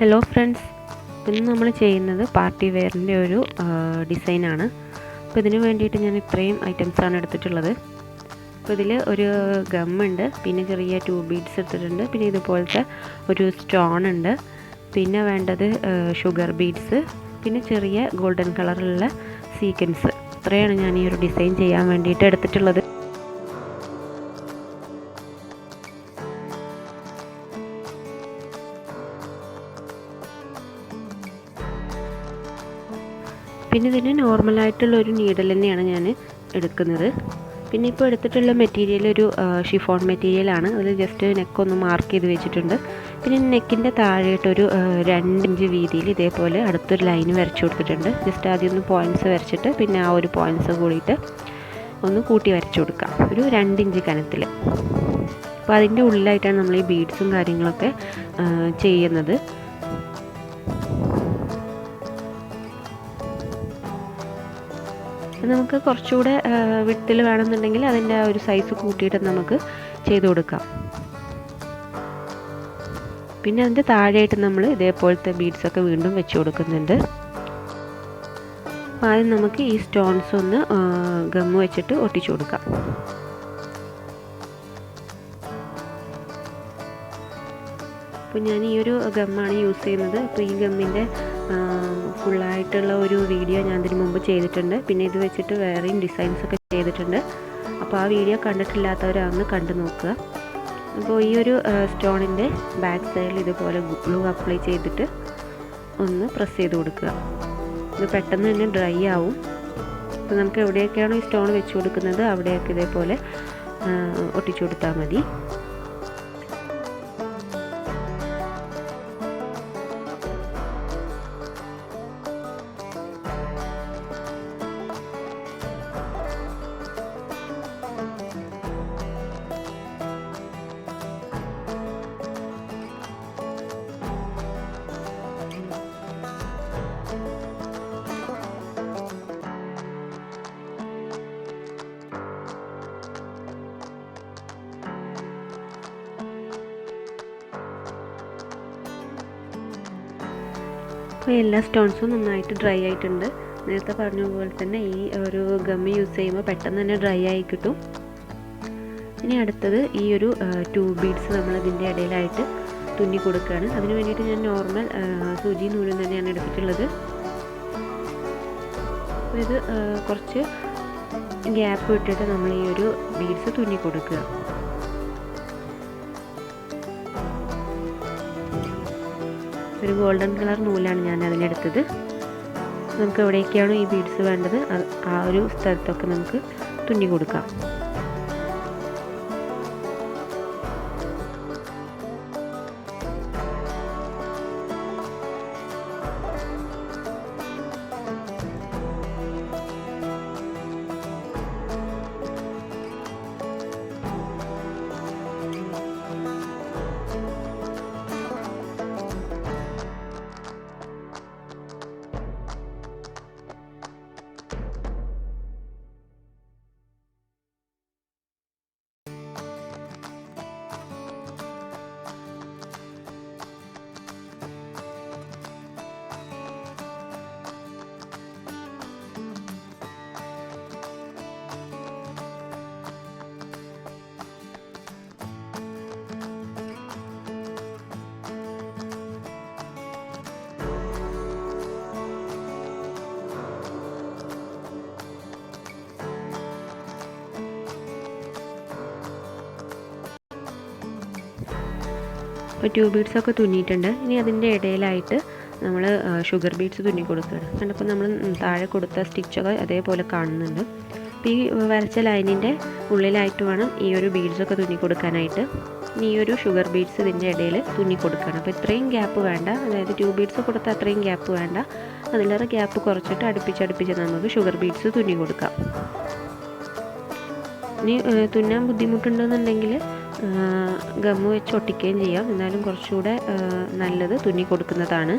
Hello friends, ഇന്ന് നമ്മൾ ചെയ്യുന്നത് പാർട്ടി വെയറിൻ്റെ ഒരു ഡിസൈനാണ്. അപ്പോൾ ഇതിന് വേണ്ടിയിട്ട് ഞാൻ ഇത്രയും ഐറ്റംസാണ് എടുത്തിട്ടുള്ളത്. അപ്പോൾ ഇതിൽ ഒരു ഗമ്മുണ്ട്, പിന്നെ ചെറിയ 2 ബീഡ്സ് എടുത്തിട്ടുണ്ട്, പിന്നെ ഇതുപോലത്തെ ഒരു സ്റ്റോൺ ഉണ്ട്, പിന്നെ വേണ്ടത് ഷുഗർ ബീഡ്സ്, പിന്നെ ചെറിയ ഗോൾഡൻ കളറിലുള്ള സീക്വൻസ്. ഇത്രയാണ് ഞാൻ ഈ ഒരു ഡിസൈൻ ചെയ്യാൻ വേണ്ടിയിട്ട് എടുത്തിട്ടുള്ളത്. പിന്നെ ഇതിന് നോർമലായിട്ടുള്ളൊരു നീഡൽ തന്നെയാണ് ഞാൻ എടുക്കുന്നത്. പിന്നെ ഇപ്പോൾ എടുത്തിട്ടുള്ള മെറ്റീരിയൽ ഒരു ഷിഫോൺ മെറ്റീരിയലാണ്. അതിൽ ജസ്റ്റ് നെക്കൊന്ന് മാർക്ക് ചെയ്ത് വെച്ചിട്ടുണ്ട്. പിന്നെ നെക്കിൻ്റെ താഴെയായിട്ടൊരു 2 ഇഞ്ച് വീതിയിൽ ഇതേപോലെ അടുത്തൊരു ലൈൻ വരച്ചു കൊടുത്തിട്ടുണ്ട്. ജസ്റ്റ് ആദ്യം ഒന്ന് പോയിൻറ്റ്സ് വരച്ചിട്ട് പിന്നെ ആ ഒരു പോയിൻറ്റ്സ് കൂടിയിട്ട് ഒന്ന് കൂട്ടി വരച്ചു കൊടുക്കാം, ഒരു 2 ഇഞ്ച് കനത്തിൽ. അപ്പോൾ അതിൻ്റെ ഉള്ളിലായിട്ടാണ് നമ്മൾ ഈ ബീഡ്സും കാര്യങ്ങളൊക്കെ ചെയ്യുന്നത്. നമുക്ക് കുറച്ചുകൂടെ വിട്ടിൽ വേണമെന്നുണ്ടെങ്കിൽ അതിൻ്റെ ഒരു സൈസ് കൂട്ടിയിട്ട് നമുക്ക് ചെയ്ത് കൊടുക്കാം. പിന്നെ അതിൻ്റെ താഴെയായിട്ട് നമ്മൾ ഇതേപോലത്തെ ബീഡ്സൊക്കെ വീണ്ടും വെച്ച് കൊടുക്കുന്നുണ്ട്. അപ്പോൾ ആദ്യം നമുക്ക് ഈ സ്റ്റോൺസ് ഒന്ന് ഗമ്മ് വെച്ചിട്ട് ഒട്ടിച്ചു കൊടുക്കാം. അപ്പോൾ ഞാൻ ഈ ഒരു ഗമ്മാണ് യൂസ് ചെയ്യുന്നത്. അപ്പോൾ ഈ ഗമ്മിൻ്റെ ഫുള്ളായിട്ടുള്ള ഒരു വീഡിയോ ഞാൻ ഇതിന് മുമ്പ് ചെയ്തിട്ടുണ്ട്. പിന്നെ ഇത് വെച്ചിട്ട് വേറെയും ഡിസൈൻസൊക്കെ ചെയ്തിട്ടുണ്ട്. അപ്പോൾ ആ വീഡിയോ കണ്ടിട്ടില്ലാത്തവരൊന്ന് കണ്ടു നോക്കുക. അപ്പോൾ ഈ ഒരു സ്റ്റോണിൻ്റെ ബാക്ക് സൈഡിൽ ഇതുപോലെ ഗ്ലൂ അപ്ലൈ ചെയ്തിട്ട് ഒന്ന് പ്രസ് ചെയ്ത് കൊടുക്കുക. ഇത് പെട്ടെന്ന് തന്നെ ഡ്രൈ ആവും. അപ്പോൾ നമുക്ക് എവിടെയൊക്കെയാണോ ഈ സ്റ്റോൺ വെച്ച് കൊടുക്കുന്നത് അവിടെയൊക്കെ ഇതേപോലെ ഒട്ടിച്ചു കൊടുത്താൽ മതി. അപ്പോൾ എല്ലാ സ്റ്റോൺസും നന്നായിട്ട് ഡ്രൈ ആയിട്ടുണ്ട്. നേരത്തെ പറഞ്ഞ പോലെ തന്നെ ഈ ഒരു ഗമ്മ് യൂസ് ചെയ്യുമ്പോൾ പെട്ടെന്ന് തന്നെ ഡ്രൈ ആയി കിട്ടും. ഇനി അടുത്തത് ഈ ഒരു 2 ബീഡ്സ് നമ്മൾ ഇതിൻ്റെ ഇടയിലായിട്ട് തുന്നി കൊടുക്കുകയാണ്. അതിന് വേണ്ടിയിട്ട് ഞാൻ നോർമൽ സൂചി നൂലും തന്നെയാണ് എടുത്തിട്ടുള്ളത്. ഇത് കുറച്ച് ഗ്യാപ്പ് വിട്ടിട്ട് നമ്മൾ ഈ ഒരു ബീഡ്സ് തുന്നി കൊടുക്കുക. ഒരു ഗോൾഡൻ കളർ നൂലാണ് ഞാൻ അതിനെടുത്തത്. നമുക്ക് എവിടേക്കാണോ ഈ ബീഡ്സ് വേണ്ടത് ആ ഒരു സ്ഥലത്തൊക്കെ നമുക്ക് തുന്നി കൊടുക്കാം. അപ്പോൾ 2 ബീഡ്സൊക്കെ തുന്നിയിട്ടുണ്ട്. ഇനി അതിൻ്റെ ഇടയിലായിട്ട് നമ്മൾ ഷുഗർ ബീഡ്സ് തുന്നി കൊടുക്കുകയാണ്. കണ്ടപ്പോൾ നമ്മൾ താഴെ കൊടുത്ത സ്റ്റിച്ചൊക്കെ അതേപോലെ കാണുന്നുണ്ട്. അപ്പോൾ ഈ വരച്ച ലൈനിൻ്റെ ഉള്ളിലായിട്ട് വേണം ഈ ഒരു ബീഡ്സൊക്കെ തുന്നി കൊടുക്കാനായിട്ട്. ഇനി ഈ ഒരു ഷുഗർ ബീഡ്സ് ഇതിൻ്റെ ഇടയിൽ തുന്നി കൊടുക്കണം. അപ്പോൾ ഇത്രയും ഗ്യാപ്പ് വേണ്ട, അതായത് 2 ബീഡ്സ് കൊടുത്ത അത്രയും ഗ്യാപ്പ് വേണ്ട, അതിലേറെ ഗ്യാപ്പ് കുറച്ചിട്ട് അടുപ്പിച്ച് നമുക്ക് ഷുഗർ ബീഡ്സ് തുന്നി കൊടുക്കാം. ഇനി തുന്നാൻ ബുദ്ധിമുട്ടുണ്ടെന്നുണ്ടെങ്കിൽ ഗമ്മ് വെച്ച് ഒട്ടിക്കുകയും ചെയ്യാം. എന്നാലും കുറച്ചുകൂടെ നല്ലത് തുന്നി കൊടുക്കുന്നതാണ്.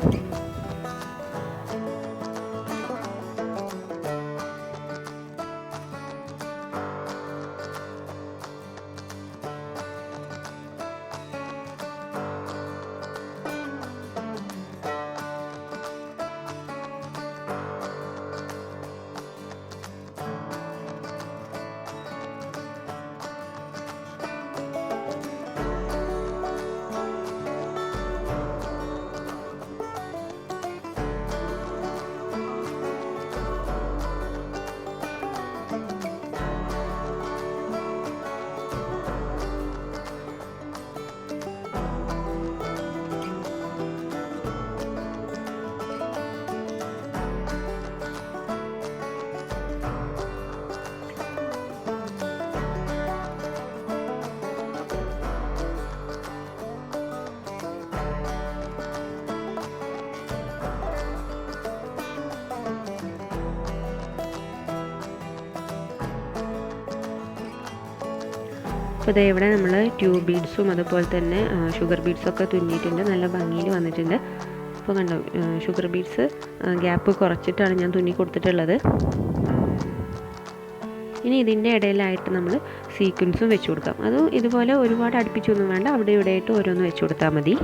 അപ്പോൾ ഇതേ ഇവിടെ നമ്മൾ ട്യൂബ് ബീഡ്സും അതുപോലെ തന്നെ ഷുഗർ ബീഡ്സൊക്കെ തുന്നിയിട്ടുണ്ട്, നല്ല ഭംഗിയിൽ വന്നിട്ടുണ്ട്. അപ്പോൾ കണ്ടോ, ഷുഗർ ബീഡ്സ് ഗ്യാപ്പ് കുറച്ചിട്ടാണ് ഞാൻ തുന്നി കൊടുത്തിട്ടുള്ളത്. ഇനി ഇതിൻ്റെ ഇടയിലായിട്ട് നമ്മൾ സീക്വൻസും വെച്ച് കൊടുക്കാം. അത് ഇതുപോലെ ഒരുപാട് അടുപ്പിച്ചൊന്നും വേണ്ട, അവിടെ ഇവിടെയായിട്ട് ഓരോന്ന് വെച്ച് കൊടുത്താൽ മതി.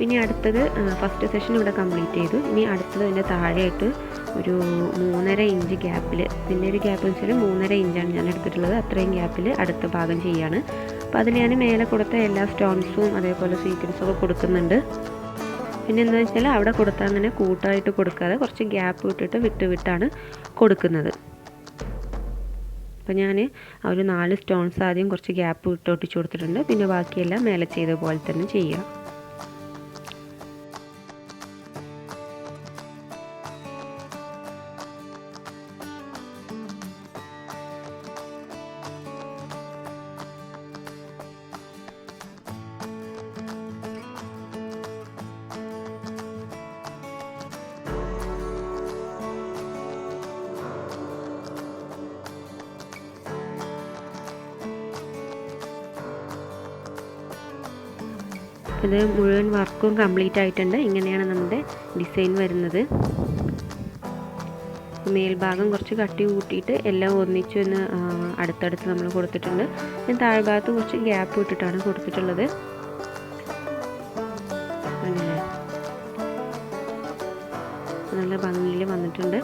പിന്നെ അടുത്തത് ഫസ്റ്റ് സെഷൻ ഇവിടെ കംപ്ലീറ്റ് ചെയ്തു. ഇനി അടുത്തത് അതിൻ്റെ താഴെയായിട്ട് ഒരു 3.5 ഇഞ്ച് ഗ്യാപ്പിൽ, പിന്നെ ഒരു ഗ്യാപ്പ് എന്ന് വെച്ചാൽ 3.5 ഇഞ്ചാണ് ഞാൻ എടുത്തിട്ടുള്ളത്. അത്രയും ഗ്യാപ്പിൽ അടുത്ത ഭാഗം ചെയ്യാണ്. അപ്പോൾ അതിൽ ഞാൻ മേലെ കൊടുത്ത എല്ലാ സ്റ്റോൺസും അതേപോലെ സീക്വൻസും ഒക്കെ കൊടുക്കുന്നുണ്ട്. പിന്നെ എന്താണെന്ന് വെച്ചാൽ അവിടെ കൊടുത്താൽ അങ്ങനെ കൂട്ടായിട്ട് കൊടുക്കാതെ കുറച്ച് ഗ്യാപ്പ് വിട്ടിട്ട് വിട്ടാണ് കൊടുക്കുന്നത്. അപ്പോൾ ഞാൻ ആ ഒരു 4 സ്റ്റോൺസ് ആദ്യം കുറച്ച് ഗ്യാപ്പ് വിട്ട് ഒട്ടിച്ച് കൊടുത്തിട്ടുണ്ട്. പിന്നെ ബാക്കിയെല്ലാം മേലെ ചെയ്ത പോലെ തന്നെ ചെയ്യുക. ഇത് മുഴുവൻ വർക്കും കംപ്ലീറ്റ് ആയിട്ടുണ്ട്. ഇങ്ങനെയാണ് നമ്മുടെ ഡിസൈൻ വരുന്നത്. മേൽഭാഗം കുറച്ച് കട്ടി കൂട്ടിയിട്ട് എല്ലാം ഒന്നിച്ചൊന്ന് അടുത്തടുത്ത് നമ്മൾ കൊടുത്തിട്ടുണ്ട്. പിന്നെ താഴ്ഭാഗത്ത് കുറച്ച് ഗ്യാപ്പ് ഇട്ടിട്ടാണ് കൊടുത്തിട്ടുള്ളത്. അങ്ങനെ നല്ല ഭംഗിയിൽ വന്നിട്ടുണ്ട്.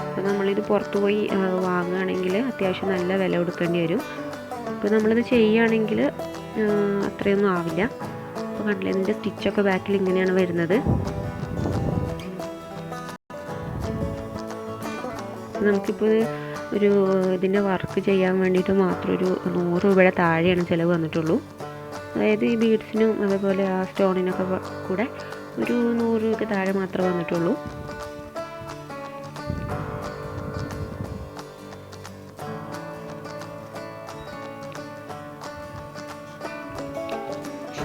അപ്പോൾ നമ്മളിത് പുറത്ത് പോയി വാങ്ങുകയാണെങ്കിൽ അത്യാവശ്യം നല്ല വില കൊടുക്കേണ്ടി വരും. അപ്പോൾ നമ്മളിത് ചെയ്യുകയാണെങ്കിൽ അത്രയൊന്നും ആവില്ല. അപ്പോൾ കണ്ടില്ലേ, ഇതിൻ്റെ സ്റ്റിച്ചൊക്കെ ബാക്കിൽ ഇങ്ങനെയാണ് വരുന്നത്. നമുക്കിപ്പോൾ ഒരു ഇതിൻ്റെ വർക്ക് ചെയ്യാൻ വേണ്ടിയിട്ട് മാത്രം ഒരു 100 രൂപയുടെ താഴെയാണ് ചിലവ് വന്നിട്ടുള്ളൂ. അതായത് ഈ ബീഡ്സിനും അതുപോലെ ആ സ്റ്റോണിനൊക്കെ കൂടെ ഒരു 100 രൂപയ്ക്ക് താഴെ മാത്രമേ വന്നിട്ടുള്ളൂ.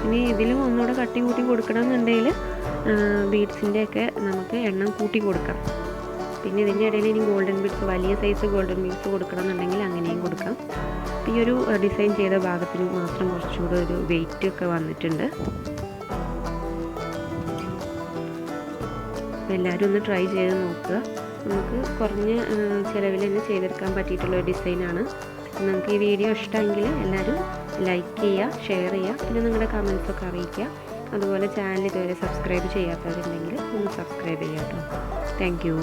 ഇനി ഇതിലും ഒന്നുകൂടെ കട്ടി കൂട്ടി കൊടുക്കണമെന്നുണ്ടെങ്കിൽ ബീഡ്സിൻ്റെയൊക്കെ നമുക്ക് എണ്ണം കൂട്ടി കൊടുക്കാം. പിന്നെ ഇതിൻ്റെ ഇടയിൽ ഇനി ഗോൾഡൻ ബീഡ്സ്, വലിയ സൈസ് ഗോൾഡൻ ബീഡ്സ് കൊടുക്കണമെന്നുണ്ടെങ്കിൽ അങ്ങനെയും കൊടുക്കാം. ഈ ഒരു ഡിസൈൻ ചെയ്ത ഭാഗത്തിന് മാത്രം കുറച്ചുകൂടെ ഒരു വെയിറ്റ് ഒക്കെ വന്നിട്ടുണ്ട്. അപ്പോൾ എല്ലാവരും ഒന്ന് ട്രൈ ചെയ്ത് നോക്കുക. നമുക്ക് കുറഞ്ഞ ചിലവിൽ തന്നെ ചെയ്തെടുക്കാൻ പറ്റിയിട്ടുള്ള ഒരു ഡിസൈനാണ്. നിങ്ങൾക്ക് ഈ വീഡിയോ ഇഷ്ടമെങ്കിൽ എല്ലാവരും ലൈക്ക് ചെയ്യുക, ഷെയർ ചെയ്യുക, പിന്നെ നിങ്ങളുടെ കമൻസൊക്കെ അറിയിക്കുക. അതുപോലെ ചാനൽ ഇതുവരെ സബ്സ്ക്രൈബ് ചെയ്യാത്തവരുണ്ടെങ്കിൽ ഒന്ന് സബ്സ്ക്രൈബ് ചെയ്യാം കേട്ടോ. Thank you.